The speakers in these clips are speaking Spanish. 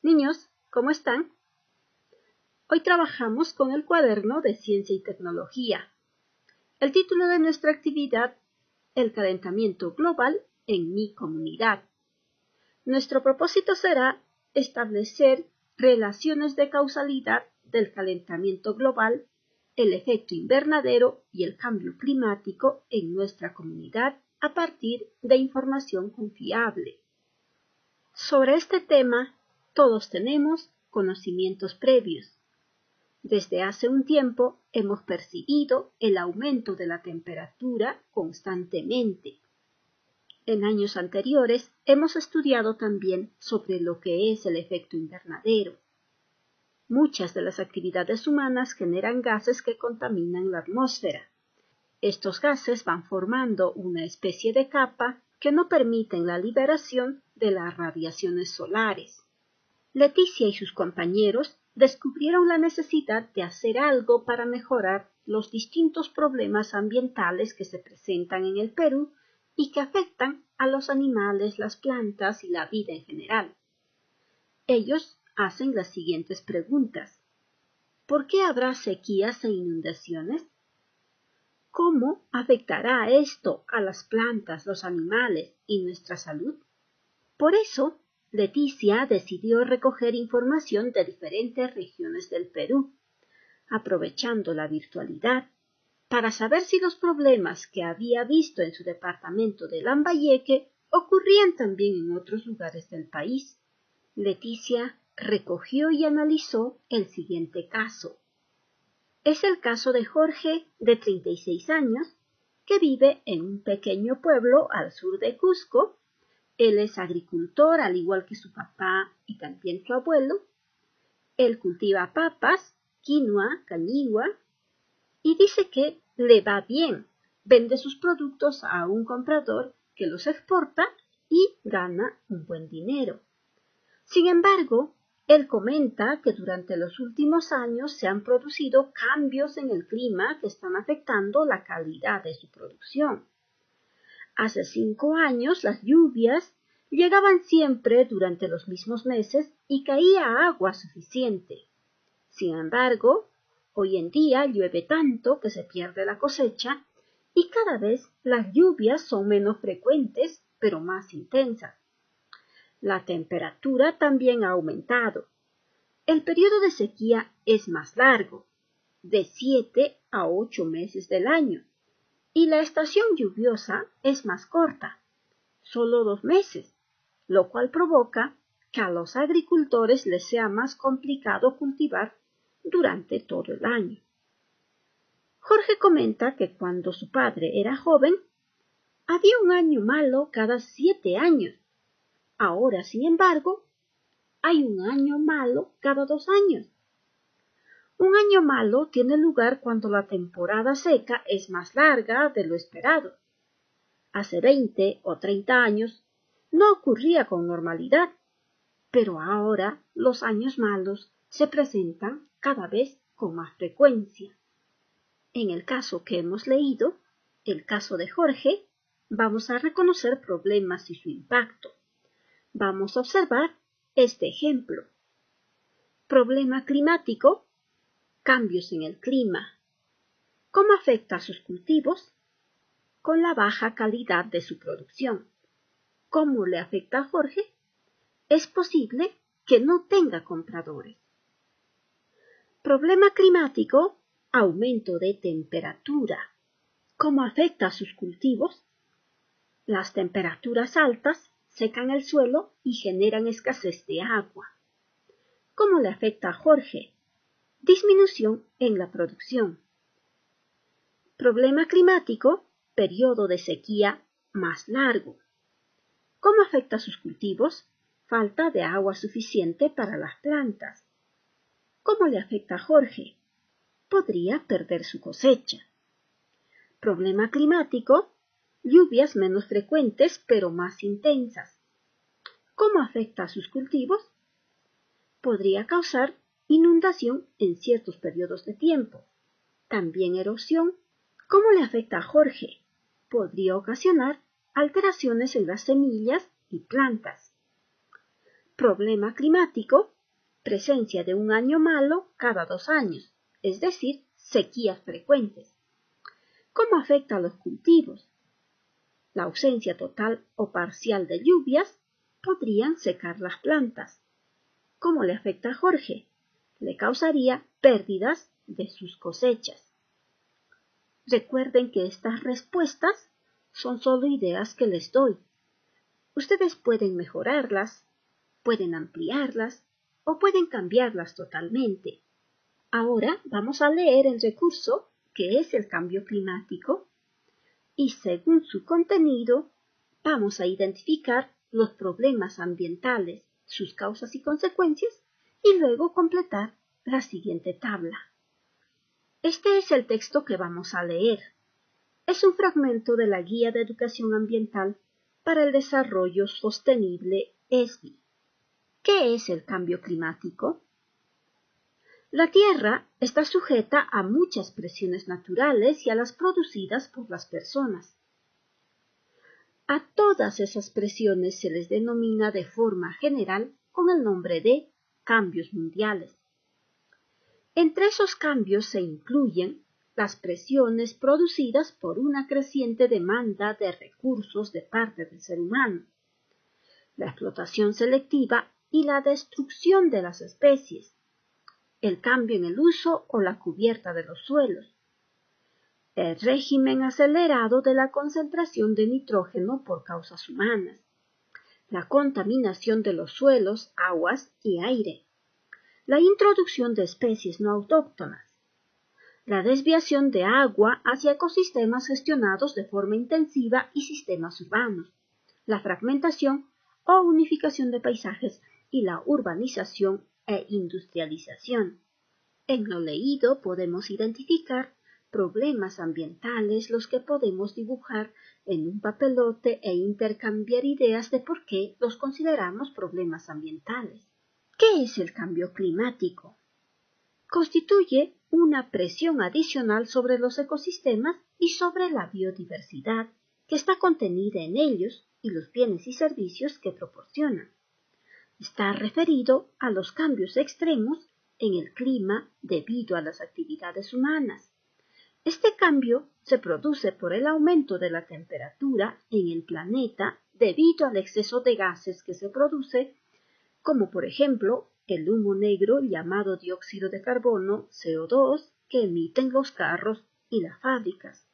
Niños, ¿cómo están? Hoy trabajamos con el cuaderno de Ciencia y Tecnología. El título de nuestra actividad, El calentamiento global en mi comunidad. Nuestro propósito será establecer relaciones de causalidad del calentamiento global, el efecto invernadero y el cambio climático en nuestra comunidad a partir de información confiable. Sobre este tema, todos tenemos conocimientos previos. Desde hace un tiempo hemos percibido el aumento de la temperatura constantemente. En años anteriores hemos estudiado también sobre lo que es el efecto invernadero. Muchas de las actividades humanas generan gases que contaminan la atmósfera. Estos gases van formando una especie de capa que no permiten la liberación de las radiaciones solares. Leticia y sus compañeros descubrieron la necesidad de hacer algo para mejorar los distintos problemas ambientales que se presentan en el Perú y que afectan a los animales, las plantas y la vida en general. Ellos hacen las siguientes preguntas. ¿Por qué habrá sequías e inundaciones? ¿Cómo afectará esto a las plantas, los animales y nuestra salud? Por eso, Leticia decidió recoger información de diferentes regiones del Perú, aprovechando la virtualidad, para saber si los problemas que había visto en su departamento de Lambayeque ocurrían también en otros lugares del país. Leticia recogió y analizó el siguiente caso. Es el caso de Jorge, de 36 años, que vive en un pequeño pueblo al sur de Cusco. Él es agricultor, al igual que su papá y también su abuelo. Él cultiva papas, quinoa, cañigua, y dice que le va bien. Vende sus productos a un comprador que los exporta y gana un buen dinero. Sin embargo, él comenta que durante los últimos años se han producido cambios en el clima que están afectando la calidad de su producción. Hace 5 años las lluvias llegaban siempre durante los mismos meses y caía agua suficiente. Sin embargo, hoy en día llueve tanto que se pierde la cosecha y cada vez las lluvias son menos frecuentes pero más intensas. La temperatura también ha aumentado. El periodo de sequía es más largo, de 7 a 8 meses del año, y la estación lluviosa es más corta, solo 2 meses, lo cual provoca que a los agricultores les sea más complicado cultivar durante todo el año. Jorge comenta que cuando su padre era joven, había un año malo cada 7 años. Ahora, sin embargo, hay un año malo cada 2 años. Un año malo tiene lugar cuando la temporada seca es más larga de lo esperado. Hace 20 o 30 años no ocurría con normalidad, pero ahora los años malos se presentan cada vez con más frecuencia. En el caso que hemos leído, el caso de Jorge, vamos a reconocer problemas y su impacto. Vamos a observar este ejemplo. Problema climático, cambios en el clima. ¿Cómo afecta a sus cultivos? Con la baja calidad de su producción. ¿Cómo le afecta a Jorge? Es posible que no tenga compradores. Problema climático, aumento de temperatura. ¿Cómo afecta a sus cultivos? Las temperaturas altas secan el suelo y generan escasez de agua. ¿Cómo le afecta a Jorge? Disminución en la producción. Problema climático, periodo de sequía más largo. ¿Cómo afecta a sus cultivos? Falta de agua suficiente para las plantas. ¿Cómo le afecta a Jorge? Podría perder su cosecha. Problema climático, lluvias menos frecuentes pero más intensas. ¿Cómo afecta a sus cultivos? Podría causar inundación en ciertos periodos de tiempo. También erosión. ¿Cómo le afecta a Jorge? Podría ocasionar alteraciones en las semillas y plantas. Problema climático, presencia de un año malo cada 2 años, es decir, sequías frecuentes. ¿Cómo afecta a los cultivos? La ausencia total o parcial de lluvias podrían secar las plantas. ¿Cómo le afecta a Jorge? Le causaría pérdidas de sus cosechas. Recuerden que estas respuestas son solo ideas que les doy. Ustedes pueden mejorarlas, pueden ampliarlas o pueden cambiarlas totalmente. Ahora vamos a leer el recurso que es el cambio climático y según su contenido vamos a identificar los problemas ambientales, sus causas y consecuencias y luego completar la siguiente tabla. Este es el texto que vamos a leer. Es un fragmento de la Guía de Educación Ambiental para el Desarrollo Sostenible ESBI. ¿Qué es el cambio climático? La Tierra está sujeta a muchas presiones naturales y a las producidas por las personas. A todas esas presiones se les denomina de forma general con el nombre de cambios mundiales. Entre esos cambios se incluyen las presiones producidas por una creciente demanda de recursos de parte del ser humano, la explotación selectiva y la destrucción de las especies, el cambio en el uso o la cubierta de los suelos, el régimen acelerado de la concentración de nitrógeno por causas humanas, la contaminación de los suelos, aguas y aire, la introducción de especies no autóctonas, la desviación de agua hacia ecosistemas gestionados de forma intensiva y sistemas urbanos, la fragmentación o unificación de paisajes y la urbanización e industrialización. En lo leído podemos identificar problemas ambientales los que podemos dibujar en un papelote e intercambiar ideas de por qué los consideramos problemas ambientales. ¿Qué es el cambio climático? Constituye una presión adicional sobre los ecosistemas y sobre la biodiversidad que está contenida en ellos y los bienes y servicios que proporcionan. Está referido a los cambios extremos en el clima debido a las actividades humanas. Este cambio se produce por el aumento de la temperatura en el planeta debido al exceso de gases que se produce, como por ejemplo el humo negro llamado dióxido de carbono, CO2, que emiten los carros y las fábricas.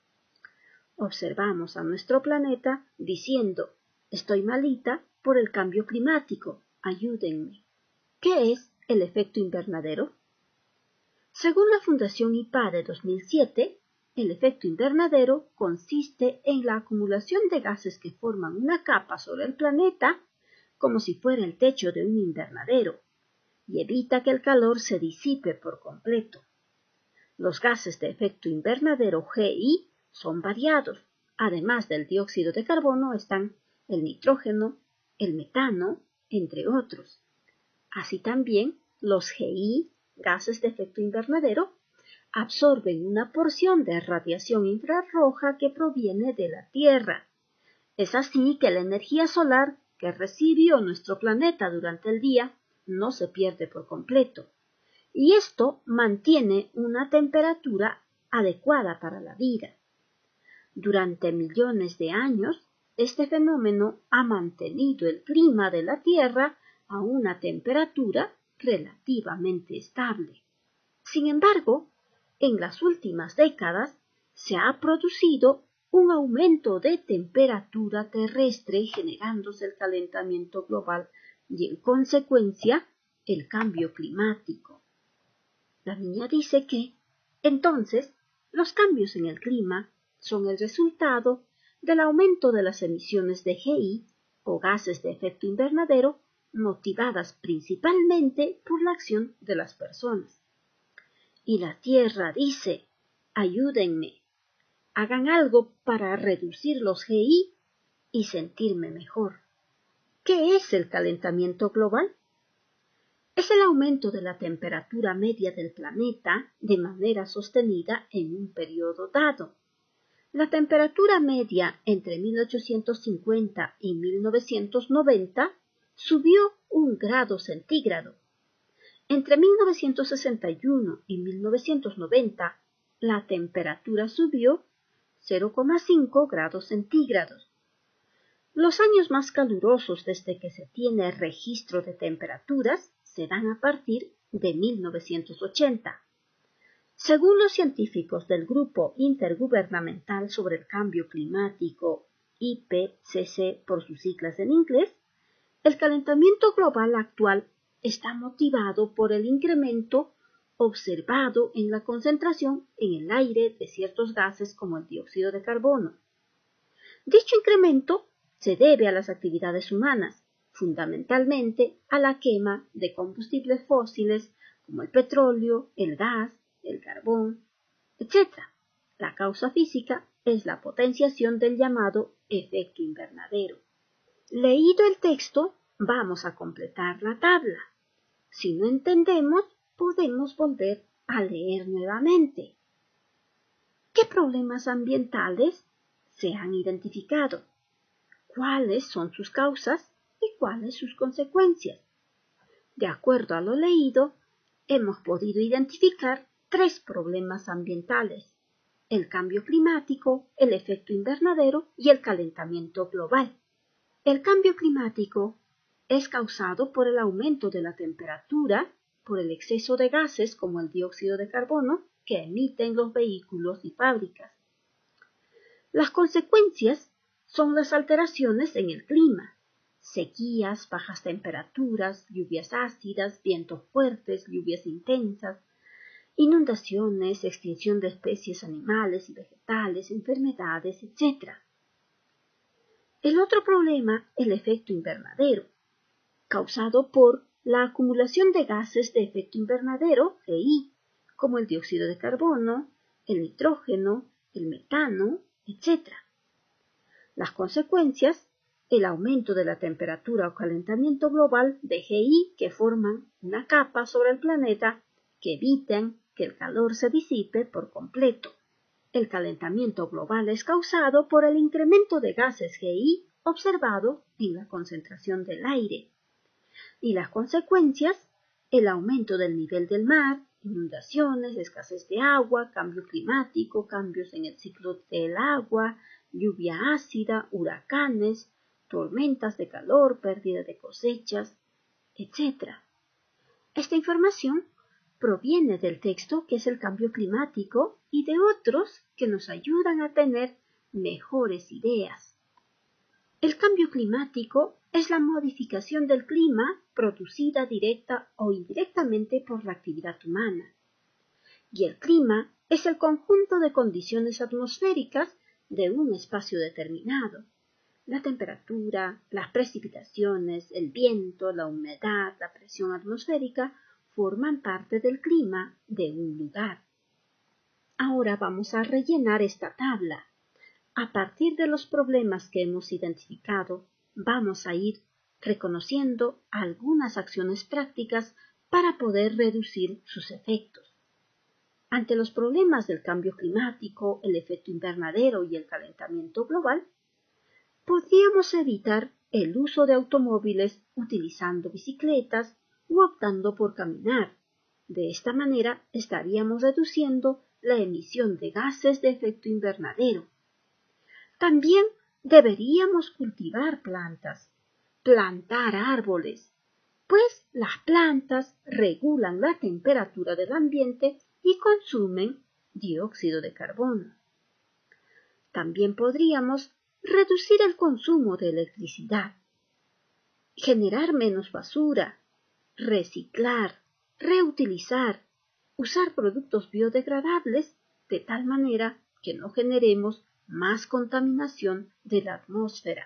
Observamos a nuestro planeta diciendo, estoy malita por el cambio climático, ayúdenme. ¿Qué es el efecto invernadero? Según la Fundación IPA de 2007, el efecto invernadero consiste en la acumulación de gases que forman una capa sobre el planeta como si fuera el techo de un invernadero y evita que el calor se disipe por completo. Los gases de efecto invernadero GI son variados. Además del dióxido de carbono están el nitrógeno, el metano, entre otros. Así también los GI, gases de efecto invernadero, absorben una porción de radiación infrarroja que proviene de la Tierra. Es así que la energía solar que recibió nuestro planeta durante el día no se pierde por completo, y esto mantiene una temperatura adecuada para la vida. Durante millones de años, este fenómeno ha mantenido el clima de la Tierra a una temperatura relativamente estable. Sin embargo, en las últimas décadas se ha producido un aumento de temperatura terrestre generándose el calentamiento global y en consecuencia el cambio climático. La niña dice que, entonces, los cambios en el clima son el resultado del aumento de las emisiones de GI o gases de efecto invernadero motivadas principalmente por la acción de las personas. Y la Tierra dice, ayúdenme, hagan algo para reducir los GI y sentirme mejor. ¿Qué es el calentamiento global? Es el aumento de la temperatura media del planeta de manera sostenida en un periodo dado. La temperatura media entre 1850 y 1990 subió 1 grado centígrado. Entre 1961 y 1990, la temperatura subió 0,5 grados centígrados. Los años más calurosos desde que se tiene registro de temperaturas se dan a partir de 1980. Según los científicos del Grupo Intergubernamental sobre el Cambio Climático, IPCC por sus siglas en inglés, el calentamiento global actual está motivado por el incremento observado en la concentración en el aire de ciertos gases como el dióxido de carbono. Dicho incremento se debe a las actividades humanas, fundamentalmente a la quema de combustibles fósiles como el petróleo, el gas, el carbón, etc. La causa física es la potenciación del llamado efecto invernadero. Leído el texto, vamos a completar la tabla. Si no entendemos, podemos volver a leer nuevamente. ¿Qué problemas ambientales se han identificado? ¿Cuáles son sus causas y cuáles sus consecuencias? De acuerdo a lo leído, hemos podido identificar 3 problemas ambientales: el cambio climático, el efecto invernadero y el calentamiento global. El cambio climático es causado por el aumento de la temperatura, por el exceso de gases como el dióxido de carbono que emiten los vehículos y fábricas. Las consecuencias son las alteraciones en el clima: sequías, bajas temperaturas, lluvias ácidas, vientos fuertes, lluvias intensas, inundaciones, extinción de especies animales y vegetales, enfermedades, etc. El otro problema, el efecto invernadero, causado por la acumulación de gases de efecto invernadero, GI, como el dióxido de carbono, el nitrógeno, el metano, etc. Las consecuencias, el aumento de la temperatura o calentamiento global de GI que forman una capa sobre el planeta que evitan que el calor se disipe por completo. El calentamiento global es causado por el incremento de gases GI observado en la concentración del aire. Y las consecuencias, el aumento del nivel del mar, inundaciones, escasez de agua, cambio climático, cambios en el ciclo del agua, lluvia ácida, huracanes, tormentas de calor, pérdida de cosechas, etc. Esta información proviene del texto que es el cambio climático y de otros que nos ayudan a tener mejores ideas. El cambio climático es la modificación del clima producida directa o indirectamente por la actividad humana. Y el clima es el conjunto de condiciones atmosféricas de un espacio determinado. La temperatura, las precipitaciones, el viento, la humedad, la presión atmosférica forman parte del clima de un lugar. Ahora vamos a rellenar esta tabla. A partir de los problemas que hemos identificado, vamos a ir reconociendo algunas acciones prácticas para poder reducir sus efectos. Ante los problemas del cambio climático, el efecto invernadero y el calentamiento global, podríamos evitar el uso de automóviles utilizando bicicletas o optando por caminar. De esta manera estaríamos reduciendo la emisión de gases de efecto invernadero. También deberíamos cultivar plantas, plantar árboles, pues las plantas regulan la temperatura del ambiente y consumen dióxido de carbono. También podríamos reducir el consumo de electricidad, generar menos basura, reciclar, reutilizar, usar productos biodegradables de tal manera que no generemos más contaminación de la atmósfera.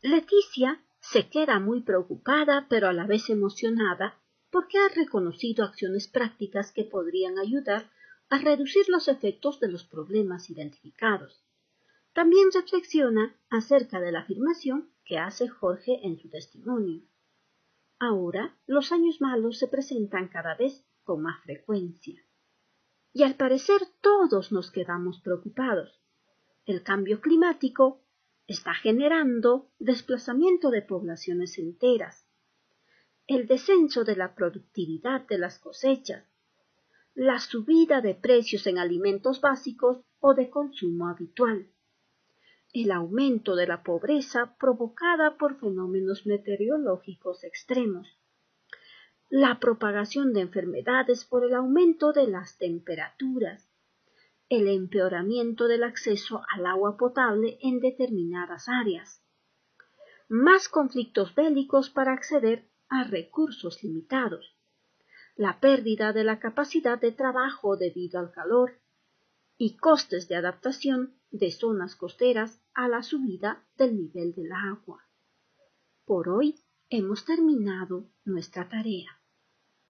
Leticia se queda muy preocupada pero a la vez emocionada porque ha reconocido acciones prácticas que podrían ayudar a reducir los efectos de los problemas identificados. También reflexiona acerca de la afirmación que hace Jorge en su testimonio. Ahora los años malos se presentan cada vez con más frecuencia. Y al parecer todos nos quedamos preocupados. El cambio climático está generando desplazamiento de poblaciones enteras. el descenso de la productividad de las cosechas, la subida de precios en alimentos básicos o de consumo habitual, el aumento de la pobreza provocada por fenómenos meteorológicos extremos, la propagación de enfermedades por el aumento de las temperaturas, el empeoramiento del acceso al agua potable en determinadas áreas, más conflictos bélicos para acceder a recursos limitados, la pérdida de la capacidad de trabajo debido al calor y costes de adaptación de zonas costeras a la subida del nivel del agua. Por hoy hemos terminado nuestra tarea.